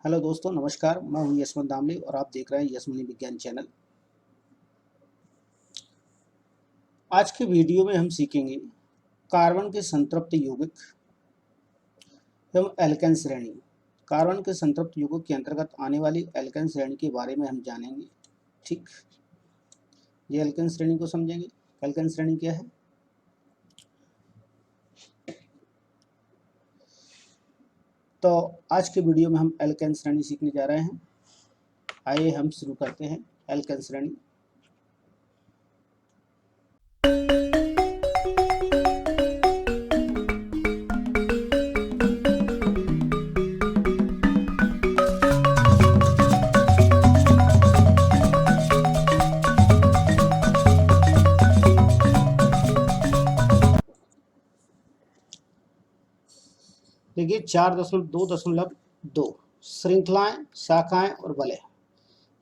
Hello दोस्तों, नमस्कार। मैं हूं यशवंत दामले और आप देख रहे हैं यशमुनि विज्ञान चैनल। आज के वीडियो में हम सीखेंगे कार्बन के संतृप्त यौगिक एवं एल्केन श्रेणी। कार्बन के संतृप्त यौगिक के अंतर्गत आने वाली एल्केन श्रेणी के बारे में हम जानेंगे। ठीक, ये एल्केन श्रेणी को समझेंगे। एल्केन श्रेणी क्या है? तो आज के वीडियो में हम एल्केन श्रेणी सीखने जा रहे हैं। आइए हम शुरू करते हैं एल्केन श्रेणी। देखिए 4.2.2 श्रृंखलाएं, शाखाएं और वलय,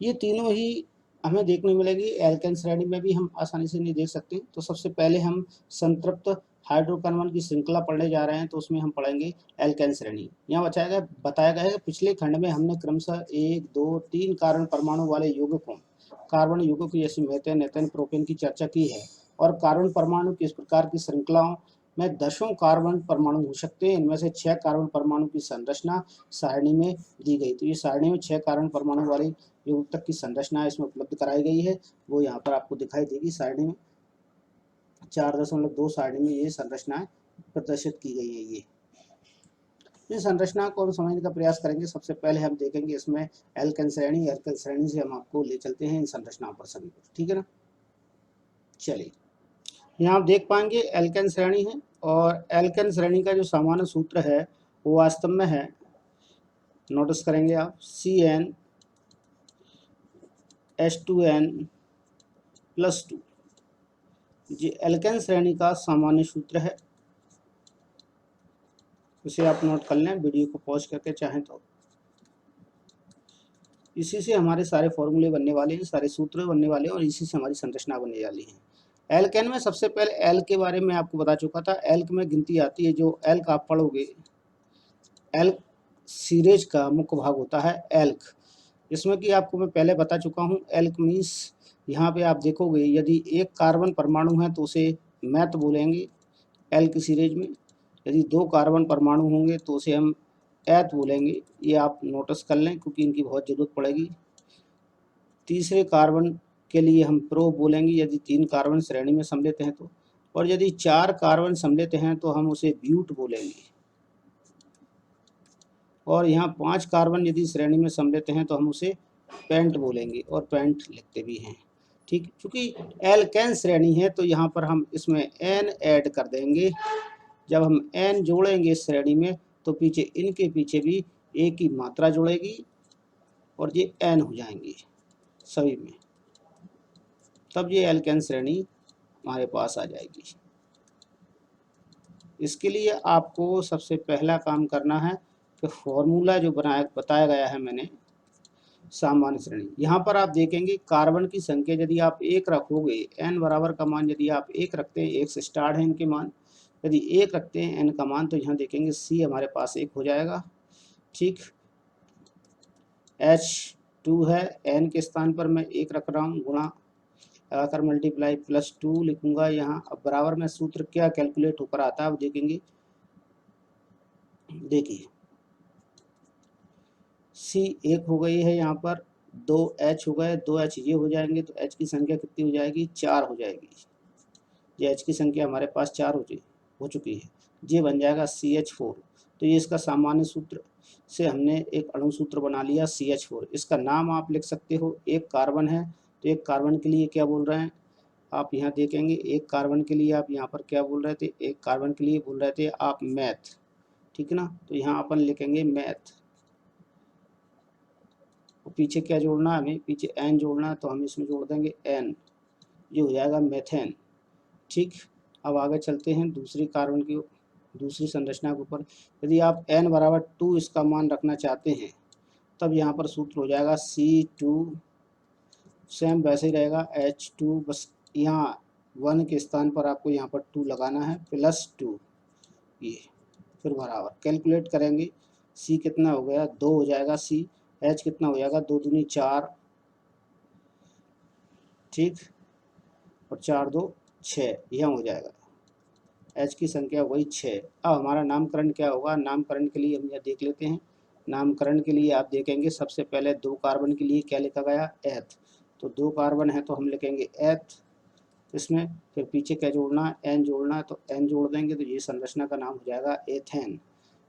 ये तीनों ही हमें देखने मिलेगी। एल्केन श्रेणी में भी हम आसानी से नहीं देख सकते। तो सबसे पहले हम संतृप्त हाइड्रोकार्बन की श्रृंखला पढ़ने जा रहे हैं, तो उसमें हम पढ़ेंगे एल्केन श्रेणी। यहाँ बताया गया है कि पिछले खंड में हमने क्रमशः 1, 2, 3 कार्बन परमाणु वाले यौगिकों, कार्बन यौगिक जैसे मेथेन, एथेन, प्रोपेन की चर्चा की है। और कार्बन परमाणु किस प्रकार की श्रृंखलाओं में दसों कार्बन परमाणु हो सकते हैं। इनमें से 6 कार्बन परमाणु की संरचना सारणी में दी गई। तो ये सारणी में 6 कार्बन परमाणु वाले यौगिक तक की संरचना इसमें उपलब्ध कराई गई है, वो यहाँ पर आपको दिखाई देगी। सारणी में 4.2 सारणी में ये संरचनाएं प्रदर्शित की गई है। ये इस संरचना को हम समझने का प्रयास करेंगे। सबसे पहले हम देखेंगे इसमें एल्केन श्रेणी। एल्केन श्रेणी से हम आपको ले चलते हैं इन संरचनाओं पर सभी को, ठीक है ना। चलिए, यहाँ आप देख पाएंगे एल्केन श्रेणी है, और एल्केन श्रेणी का जो सामान्य सूत्र है वो वास्तव में है, नोटिस करेंगे आप, CnH2n+2। ये एल्केन श्रेणी का सामान्य सूत्र है। इसे आप नोट कर लें, वीडियो को पॉज करके चाहें तो। इसी से हमारे सारे फॉर्मूले बनने वाले हैं, सारे सूत्र बनने वाले हैं, और इसी से हमारी संरचना बनने वाली है। एल्केन में सबसे पहले एल के बारे में आपको बता चुका था। एल्क में गिनती आती है, जो एल्क आप पढ़ोगे, एल्क सीरीज का मुख्य भाग होता है एल्क। इसमें कि आपको मैं पहले बता चुका हूँ, एल्क मीन्स यहाँ पे आप देखोगे यदि एक कार्बन परमाणु है तो उसे मैथ बोलेंगे एल्क सीरीज में। यदि 2 कार्बन परमाणु होंगे तो उसे हम एथ बोलेंगे। ये आप नोटिस कर लें, क्योंकि इनकी बहुत ज़रूरत पड़ेगी। तीसरे कार्बन के लिए हम प्रो बोलेंगे यदि 3 कार्बन श्रेणी में सम्मिलित हैं तो, और यदि 4 कार्बन सम्मिलित हैं तो हम उसे ब्यूट बोलेंगे। और यहाँ 5 कार्बन यदि श्रेणी में सम्मिलित हैं तो हम उसे पेंट बोलेंगे, और पेंट लिखते भी हैं। ठीक, क्योंकि एल्केन श्रेणी है तो यहाँ पर हम इसमें एन ऐड कर देंगे। जब हम एन जोड़ेंगे इस श्रेणी में तो पीछे इनके पीछे भी ए की मात्रा जुड़ेगी, और ये एन हो जाएंगे सभी में। तब ये एल्केन श्रेणी हमारे पास आ जाएगी। इसके लिए आपको सबसे पहला काम करना है कि फॉर्मूला जो बताया गया है मैंने, सामान्य श्रेणी। यहाँ पर आप देखेंगे कार्बन की संख्या यदि आप 1 रखोगे, एन बराबर का मान यदि आप 1 रखते हैं, 1 से स्टार्ट है इनके मान, यदि 1 रखते हैं एन का मान, तो यहाँ देखेंगे सी हमारे पास 1 हो जाएगा। ठीक, H2 है, एन के स्थान पर मैं 1 रख रहा हूँ, गुणा लगाकर मल्टीप्लाई +2 लिखूंगा यहाँ। अब बराबर में सूत्र क्या कैलकुलेट होकर आता है, अब देखेंगे। देखिए C 1 हो गई है, यहाँ पर 2H हो गए, 2H ये हो जाएंगे, तो H की संख्या कितनी हो जाएगी? 4 हो जाएगी। ये H की संख्या हमारे पास 4 हो चुकी है। ये बन जाएगा CH4। तो ये इसका सामान्य सूत्र से हमने एक अणु सूत्र बना लिया CH4। इसका नाम आप लिख सकते हो, एक कार्बन है तो एक कार्बन के लिए क्या बोल रहे हैं आप यहाँ देखेंगे। एक कार्बन के लिए आप यहाँ पर क्या बोल रहे थे? एक कार्बन के लिए बोल रहे थे आप मैथ, ठीक ना। तो यहाँ अपन लिखेंगे मैथ, पीछे क्या जोड़ना है हमें? पीछे एन जोड़ना है, तो हम इसमें जोड़ देंगे एन, ये हो जाएगा मेथेन। ठीक, अब आगे चलते हैं दूसरी कार्बन की दूसरी संरचना के ऊपर। यदि आप n बराबर 2 इसका मान रखना चाहते हैं, तब यहाँ पर सूत्र हो जाएगा C2, सेम वैसे ही रहेगा H2, बस यहाँ 1 के स्थान पर आपको यहाँ पर 2 लगाना है, +2, ये फिर बराबर कैलकुलेट करेंगे। सी कितना हो गया 2 हो जाएगा सी, एच कितना हो जाएगा 2 दूनी 4, ठीक, और 4 2 6, यह हो जाएगा एच की संख्या वही 6। अब हमारा नामकरण क्या होगा, नामकरण के लिए हम यह देख लेते हैं। नामकरण के लिए आप देखेंगे सबसे पहले 2 कार्बन के लिए क्या लिखा गया एथ, तो 2 कार्बन है तो हम लिखेंगे एथ इसमें, फिर पीछे क्या जोड़ना है एन जोड़ना है तो एन जोड़ देंगे तो ये संरचना का नाम हो जाएगा एथेन,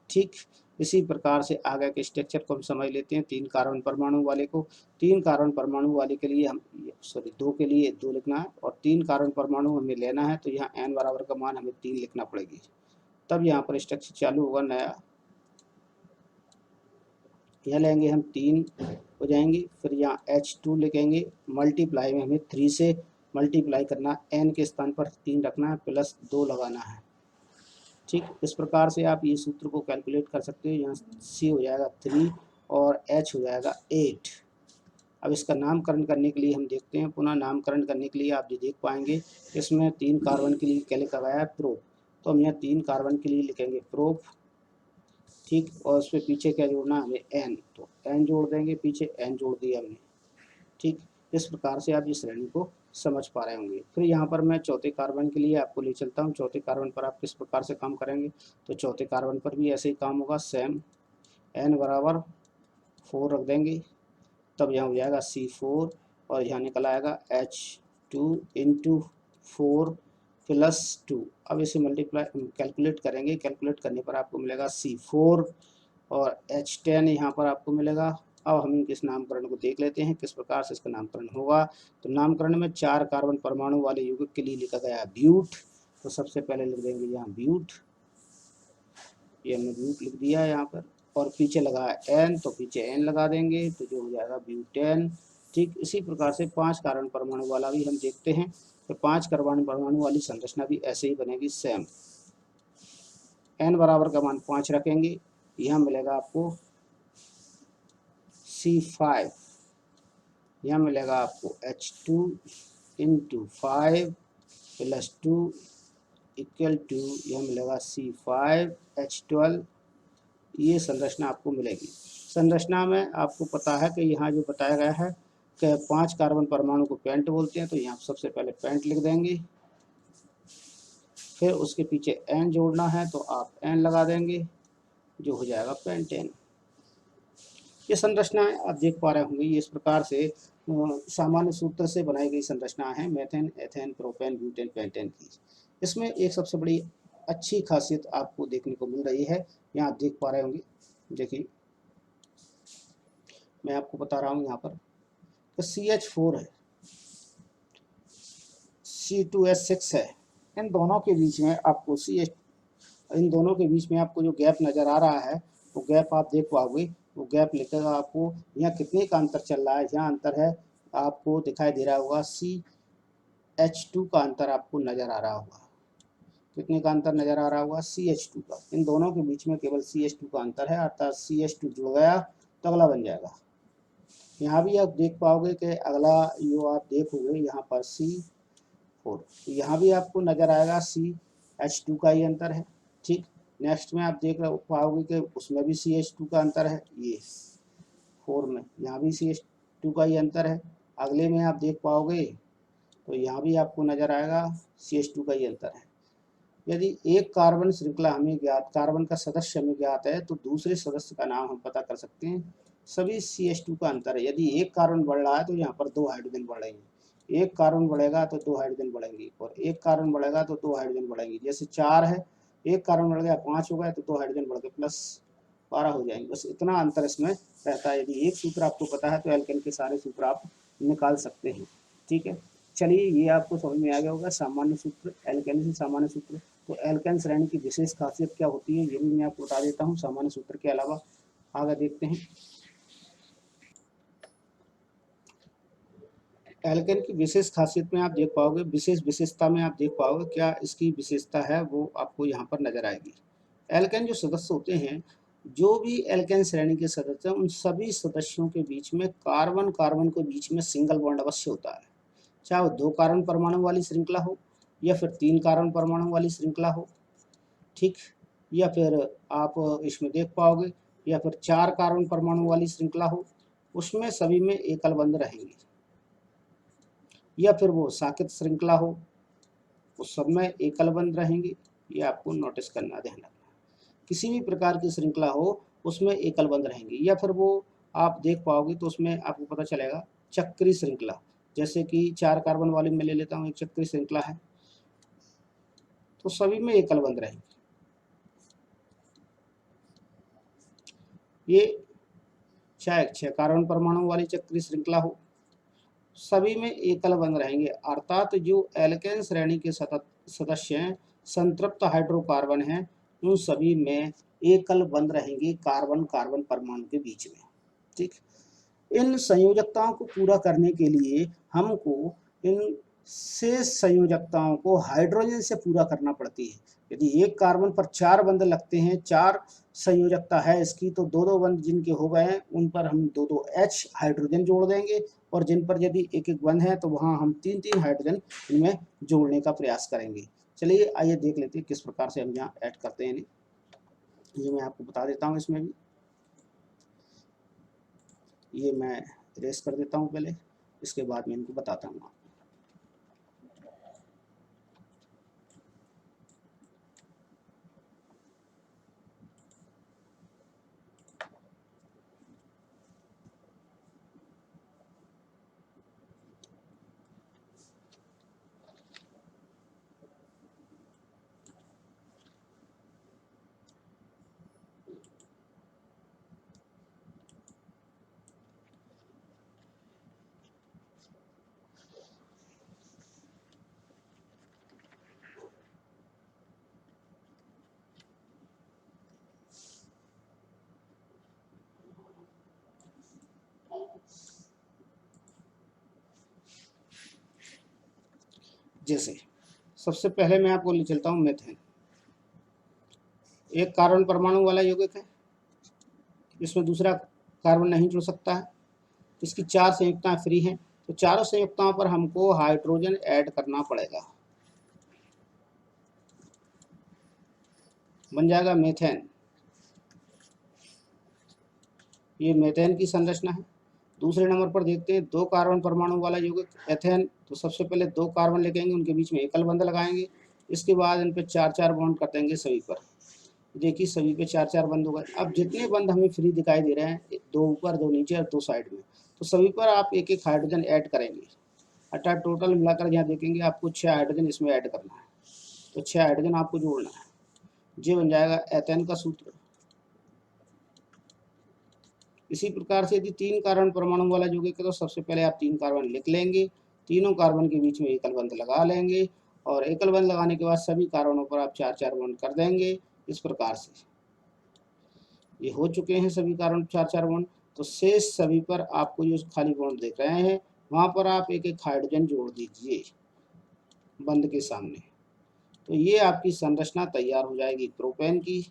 ठीक। इसी प्रकार से आगे के स्ट्रक्चर को हम समझ लेते हैं। 3 कार्बन परमाणु वाले को, 3 कार्बन परमाणु वाले के लिए हम सॉरी 2 के लिए 2 लिखना है और 3 कार्बन परमाणु हमें लेना है तो यहाँ n बराबर का मान हमें 3 लिखना पड़ेगी, तब यहाँ पर स्ट्रक्चर चालू होगा नया। यहाँ लेंगे हम 3 हो जाएंगे, फिर यहाँ H2 लिखेंगे, मल्टीप्लाई में हमें 3 से मल्टीप्लाई करना, n के स्थान पर 3 रखना है प्लस 2 लगाना है, ठीक। इस प्रकार से आप ये सूत्र को कैलकुलेट कर सकते हो। यहाँ C हो जाएगा 3 और H हो जाएगा 8। अब इसका नामकरण करने के लिए हम देखते हैं, पुनः नामकरण करने के लिए आप जो देख पाएंगे इसमें 3 कार्बन के लिए क्या लिखा गया है प्रोप, तो हम यहाँ 3 कार्बन के लिए लिखेंगे प्रोप, ठीक, और उसके पीछे क्या जोड़ना है हमें एन, तो एन जोड़ देंगे, पीछे एन जोड़ दिया हमने, ठीक। इस प्रकार से आप इस श्रेणी को समझ पा रहे होंगे। फिर यहाँ पर मैं चौथे कार्बन के लिए आपको ले चलता हूँ। चौथे कार्बन पर आप किस प्रकार से काम करेंगे, तो चौथे कार्बन पर भी ऐसे ही काम होगा, सेम एन बराबर 4 रख देंगे, तब यहाँ हो जाएगा C4 और यहाँ निकल आएगा H2 इंटू 4 प्लस 2। अब इसे मल्टीप्लाई कैलकुलेट करेंगे, कैलकुलेट करने पर आपको मिलेगा C4 और H10 यहाँ पर आपको मिलेगा। अब हम इस नामकरण को देख लेते हैं किस प्रकार से इसका नामकरण होगा। तो नामकरण में 4 कार्बन परमाणु वाले यौगिक के लिए लिखा गया ब्यूट, तो सबसे पहले लिख देंगे यहाँ ब्यूट, ये हमने ब्यूट लिख दिया है यहाँ पर, और पीछे लगा एन तो पीछे एन लगा देंगे तो जो हो जाएगा ब्यूटेन, ठीक। इसी प्रकार से 5 कार्बन परमाणु वाला भी हम देखते हैं, तो 5 कार्बन परमाणु वाली संरचना भी ऐसे ही बनेगी सेम। एन बराबर का मान 5 रखेंगे, यहाँ मिलेगा आपको C5, यहाँ मिलेगा आपको H2 into 5 plus 2 equal to यह मिलेगा C5H12, ये संरचना आपको मिलेगी। संरचना में आपको पता है कि यहाँ जो बताया गया है कि 5 कार्बन परमाणु को पेंट बोलते हैं, तो यहाँ सबसे पहले पेंट लिख देंगे, फिर उसके पीछे एन जोड़ना है तो आप एन लगा देंगे, जो हो जाएगा पेंटेन। ये संरचनाएं आप देख पा रहे होंगे, ये इस प्रकार से सामान्य सूत्र से बनाई गई संरचना है methane, ethane, propane, butane, pentane की। इसमें एक सबसे बड़ी अच्छी खासियत आपको देखने को मिल रही है, यहाँ आप देख पा रहे होंगे, देखिए मैं आपको बता रहा हूँ यहाँ पर तो CH4 है, C2H6 है, इन दोनों के बीच में आपको इन दोनों के बीच में आपको जो गैप नज़र आ रहा है वो गैप आप देख पाओगे, वो गैप लिखेगा आपको यहाँ कितने का अंतर चल रहा है। यहाँ अंतर है आपको दिखाई दे रहा होगा CH2 का अंतर आपको नज़र आ रहा होगा, कितने का अंतर नज़र आ रहा होगा CH2 का, इन दोनों के बीच में केवल CH2 का अंतर है, अर्थात CH2 जुड़ गया तो अगला बन जाएगा। यहाँ भी आप देख पाओगे कि अगला जो आप देखोगे यहाँ पर C4, तो यहाँ भी आपको नज़र आएगा CH2 का ही अंतर है, ठीक। नेक्स्ट में आप देख पाओगे कि उसमें भी CH2 का अंतर है, ये 4 में यहाँ भी CH2 का ही अंतर है। अगले में आप देख पाओगे तो यहाँ भी आपको नज़र आएगा CH2 का ही अंतर है। यदि एक कार्बन श्रृंखला हमें ज्ञात, कार्बन का सदस्य हमें ज्ञात है तो दूसरे सदस्य का नाम हम पता कर सकते हैं। सभी CH2 का अंतर है, यदि एक कार्बन बढ़ रहा है तो यहाँ पर 2 हाइड्रोजन बढ़ेंगे, एक कार्बन बढ़ेगा तो 2 हाइड्रोजन बढ़ेंगे, और एक कार्बन बढ़ेगा तो 2 हाइड्रोजन बढ़ेंगे। जैसे 4 है, एक कार्बन बढ़ गया 5 हो गया तो 2 हाइड्रोजन बढ़ गए प्लस 12 हो जाएंगे, बस इतना अंतर इसमें रहता है। यदि एक सूत्र आपको पता है तो एल्केन के सारे सूत्र आप निकाल सकते हैं, ठीक है। चलिए ये आपको समझ में आ गया होगा सामान्य सूत्र, एल्केन से सामान्य सूत्र। तो एल्केन श्रेणी की विशेष खासियत क्या होती है ये भी मैं आपको बता देता हूँ सामान्य सूत्र के अलावा। आगे देखते हैं एल्केन की विशेष खासियत में आप देख पाओगे, विशेष विशेषता में आप देख पाओगे, क्या इसकी विशेषता है वो आपको यहाँ पर नजर आएगी। एल्केन जो सदस्य होते हैं, जो भी एल्केन श्रेणी के सदस्य हैं, उन सभी सदस्यों के बीच में कार्बन कार्बन के बीच में सिंगल बॉन्ड अवश्य होता है, चाहे वो 2 कार्बन परमाणु वाली श्रृंखला हो या फिर 3 कार्बन परमाणु वाली श्रृंखला हो, ठीक। या फिर आप इसमें देख पाओगे या फिर 4 कार्बन परमाणु वाली श्रृंखला हो, उसमें सभी में एकल बंध रहेंगे, या फिर वो साकेत श्रृंखला हो, उस सब में एकल बंध रहेंगे। ये आपको नोटिस करना, ध्यान रखना। किसी भी प्रकार की श्रृंखला हो उसमें एकल बंध रहेंगे, या फिर वो आप देख पाओगे तो उसमें आपको पता चलेगा चक्री श्रृंखला, जैसे कि 4 कार्बन वाली मैं ले लेता हूँ, एक चक्री श्रृंखला है, तो सभी में एकल बंध रहेंगे। ये चाहे 6 कार्बन परमाणु वाली चक्री श्रृंखला हो, सभी में एकल बंध रहेंगे, अर्थात जो एल्केन श्रेणी के सदस्य हैं, संतृप्त हाइड्रोकार्बन हैं, उन सभी में एकल बंध रहेंगे कार्बन कार्बन परमाणु के बीच में। ठीक, इन संयोजकताओं को पूरा करने के लिए हमको इन शेष संयोजकताओं को हाइड्रोजन से पूरा करना पड़ती है। यदि एक कार्बन पर 4 बंध लगते हैं, 4 संयोजकता है इसकी, तो 2-2 बंध जिनके हो गए हैं उन पर हम 2-2 H हाइड्रोजन जोड़ देंगे, और जिन पर यदि एक एक बंध है तो वहाँ हम 3-3 हाइड्रोजन इनमें जोड़ने का प्रयास करेंगे। चलिए आइए देख लेते हैं किस प्रकार से हम यहाँ ऐड करते हैं। ये मैं आपको बता देता हूँ। इसमें भी ये मैं इरेज कर देता हूँ पहले, इसके बाद मैं इनको बताता हूँ। जैसे सबसे पहले मैं आपको ले चलता हूँ मेथेन। एक कार्बन परमाणु वाला यौगिक है, इसमें दूसरा कार्बन नहीं जुड़ सकता है, इसकी 4 संयुक्ताएं फ्री हैं, तो चारों संयुक्ताओं पर हमको हाइड्रोजन ऐड करना पड़ेगा। बन जाएगा मेथेन। ये मेथेन की संरचना है। दूसरे नंबर पर देखते हैं 2 कार्बन परमाणु वाला यौगिक एथेन। तो सबसे पहले 2 कार्बन लेंगे, उनके बीच में एकल बंध लगाएंगे, इसके बाद इन पे 4-4 बॉन्ड कर देंगे सभी पर। देखिए सभी पे 4-4 बंद हो गए। अब जितने बंद हमें फ्री दिखाई दे रहे हैं, 2 ऊपर 2 नीचे और 2 साइड में, तो सभी पर आप एक एक हाइड्रोजन ऐड करेंगे। अर्थात टोटल मिलाकर यहाँ देखेंगे आपको 6 हाइड्रोजन इसमें ऐड करना है, तो 6 हाइड्रोजन आपको जोड़ना है। ये बन जाएगा एथेन का सूत्र। इसी प्रकार से यदि 3 कार्बन परमाणु वाला यौगिक है तो सबसे पहले आप 3 कार्बन लिख लेंगे, तीनों कार्बन के बीच में एकल बंध लगा लेंगे, और एकल बंध लगाने के बाद सभी कार्बनों पर आप 4-4 बॉन्ड कर देंगे। इस प्रकार से ये हो चुके हैं सभी कार्बन 4-4 बॉन्ड। तो शेष सभी पर आपको जो खाली बॉन्ड देख रहे हैं वहां पर आप एक एक हाइड्रोजन जोड़ दीजिए बंद के सामने। तो ये आपकी संरचना तैयार हो जाएगी प्रोपेन की।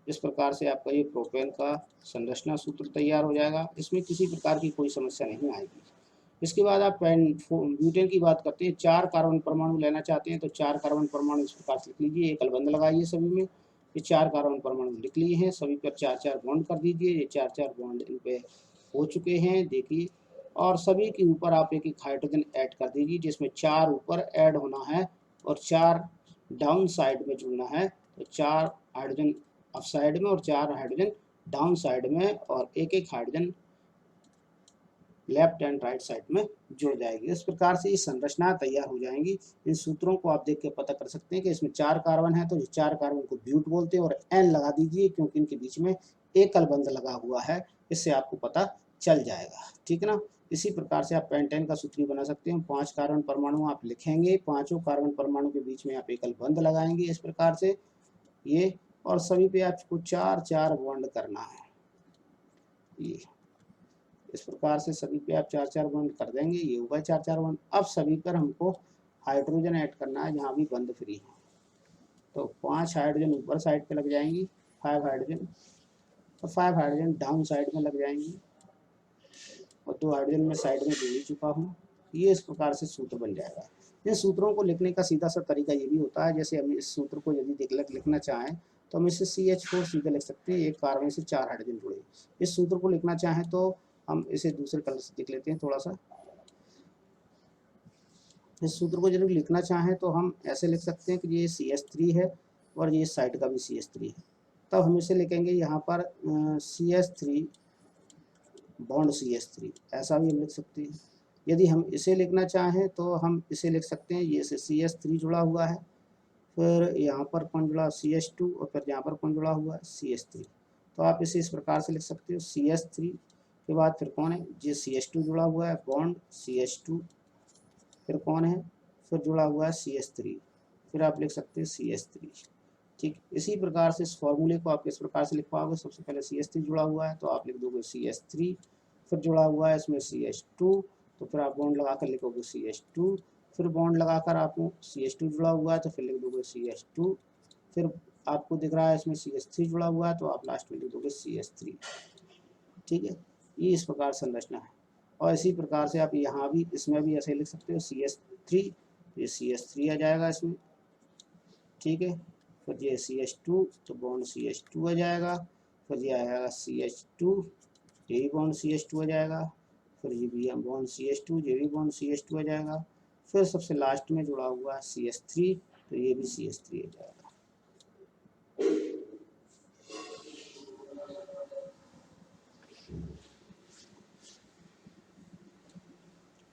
इस प्रकार से आपका ये प्रोपेन का संरचना सूत्र तैयार हो जाएगा। इसमें किसी प्रकार की कोई समस्या नहीं आएगी। इसके बाद आप ब्यूटेन की बात करते हैं। 4 कार्बन परमाणु लेना चाहते हैं तो 4 कार्बन परमाणु इस प्रकार से लिख लीजिए, एकल बंध लगाइए सभी में। ये 4 कार्बन परमाणु लिख लिए हैं, सभी पर 4-4 बॉन्ड कर दीजिए। ये 4-4 बॉन्ड इन पे हो चुके हैं, देखिए। और सभी के ऊपर आप एक एक हाइड्रोजन ऐड कर दीजिए, जिसमें 4 ऊपर ऐड होना है और 4 डाउन साइड में जुड़ना है। तो 4 हाइड्रोजन अप साइड में और 4 हाइड्रोजन डाउन साइड में, और एक एक hydrogen left and right side में जुड़ जाएगी। इस प्रकार से ये संरचना तैयार हो जाएंगी। इन सूत्रों को आप देख के पता कर सकते हैं कि इसमें 4 कार्बन है तो ये 4 कार्बन को ब्यूट बोलते हैं, और एन लगा दीजिए क्योंकि इनके बीच में एकल बंध लगा हुआ है, इससे आपको पता चल जाएगा। ठीक है ना। इसी प्रकार से आप पेंटेन का सूत्र बना सकते हैं। 5 कार्बन परमाणु आप लिखेंगे, 5 कार्बन परमाणु के बीच में आप एकल बंध लगाएंगे इस प्रकार से ये, और सभी पे आपको 4-4 बॉन्ड करना है। ये इस प्रकार से सभी पे आप 4-4 बॉन्ड कर देंगे। ये होगा 4-4 बॉन्ड। अब सभी पर हमको हाइड्रोजन ऐड करना है जहाँ भी बंद फ्री है। तो 5 हाइड्रोजन ऊपर साइड पे लग जाएंगी, 5 हाइड्रोजन, तो 5 हाइड्रोजन डाउन साइड में लग जाएंगी, और 2 हाइड्रोजन में साइड में दे ही चुका हूँ। ये इस प्रकार से सूत्र बन जाएगा। इन सूत्रों को लिखने का सीधा सा तरीका ये भी होता है, जैसे हम इस सूत्र को यदि लिखना चाहें तो हम इसे CH4 सीधे लिख सकते हैं, एक कार्बन से 4 हाइड्रोजन जुड़े। इस सूत्र को लिखना चाहें तो हम इसे दूसरे कलर से लिख लेते हैं थोड़ा सा। इस सूत्र को जब लिखना चाहें तो हम ऐसे लिख सकते हैं कि ये CH3 है और ये साइड का भी CH3 है। तब हम इसे लिखेंगे यहाँ पर CH3 बॉन्ड CH3, ऐसा भी हम लिख सकते हैं। यदि हम इसे लिखना चाहें तो हम इसे लिख सकते हैं, ये से CH3 जुड़ा हुआ है, फिर यहाँ पर कौन जुड़ा CH2 और फिर यहाँ पर कौन जुड़ा हुआ है CH3। तो आप इसे इस प्रकार से लिख सकते हो, CH3 के बाद फिर कौन है, ये CH2 जुड़ा हुआ है, बॉन्ड CH2, फिर कौन है, फिर जुड़ा हुआ है CH3, फिर आप लिख सकते हैं CH3। ठीक, इसी प्रकार से इस फॉर्मूले को आप इस प्रकार से लिख पाओगे। सबसे पहले CH3 जुड़ा हुआ है तो आप लिख दोगे CH3, फिर जुड़ा हुआ है इसमें CH2, तो फिर आप बॉन्ड लगाकर लिखोगे CH2, फिर बॉन्ड लगाकर आपको CH2 जुड़ा हुआ है तो फिर लिख दोगे CH2, फिर आपको दिख रहा है इसमें CH3 जुड़ा हुआ है तो आप लास्ट में लिख दोगे CH3। ठीक है, ये इस प्रकार संरचना है। और इसी प्रकार से आप यहाँ भी इसमें भी ऐसे लिख सकते हो CH3, ये CH3 आ जाएगा इसमें। ठीक है, फिर ये CH2 तो बॉन्ड CH2 आ जाएगा, फिर ये आएगा CH2, ये भी बॉन्ड CH2 आ जाएगा, फिर ये भी बॉन्ड CH2, ये भी बॉन्ड CH2 आ जाएगा, फिर सबसे लास्ट में जुड़ा हुआ है CH3 तो ये भी CH3 आ जाएगा।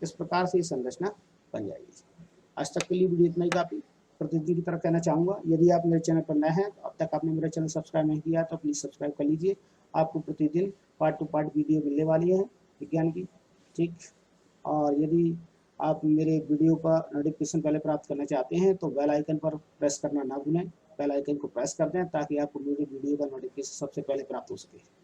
इस प्रकार से ये संरचना बन जाएगी। आज तक के लिए वीडियो इतना ही काफ़ी। प्रतिनिधि की तरफ कहना चाहूँगा, यदि आप मेरे चैनल पर नए हैं तो अब तक आपने मेरा चैनल सब्सक्राइब नहीं किया तो प्लीज़ सब्सक्राइब कर लीजिए। आपको प्रतिदिन पार्ट टू पार्ट वीडियो मिलने वाली है विज्ञान की। ठीक, और यदि आप मेरे वीडियो का नोटिफिकेशन पहले प्राप्त करना चाहते हैं तो बेल आइकन पर प्रेस करना ना भूलें। बेल आइकन को प्रेस कर दें ताकि आपको मेरी वीडियो का नोटिफिकेशन सबसे पहले प्राप्त हो सके।